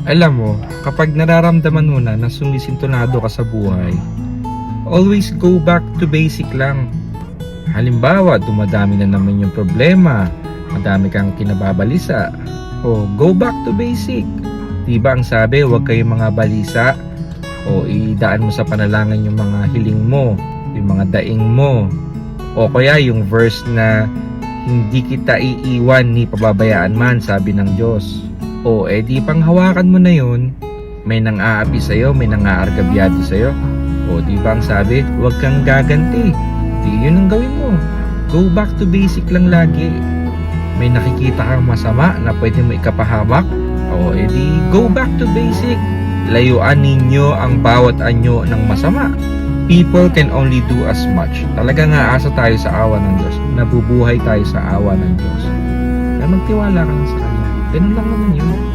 Alam mo, kapag nararamdaman mo na sumisintonado ka sa buhay, always go back to basic lang. Halimbawa, dumadami na naman yung problema, madami kang kinababalisa. O, go back to basic. Diba ang sabi, huwag kayong mga balisa. O, idaan mo sa panalangin yung mga hiling mo, yung mga daing mo. O kaya yung verse na, hindi kita iiwan ni pababayaan man, sabi ng Diyos. O, di panghawakan mo na yun, may nang-aapi sa'yo, may nang-aargabyado sa'yo. O, di ba ang sabi, huwag kang gaganti. Di yun ang gawin mo. Go back to basic lang lagi. May nakikita kang masama na pwede mo ikapahamak. O, di go back to basic. Layuan ninyo ang bawat anyo ng masama. People can only do as much. Talaga nga asa tayo sa awa ng Diyos. Nabubuhay tayo sa awa ng Diyos. Kaya magtiwala ka lang sa Kanya. Ganun lang naman yun.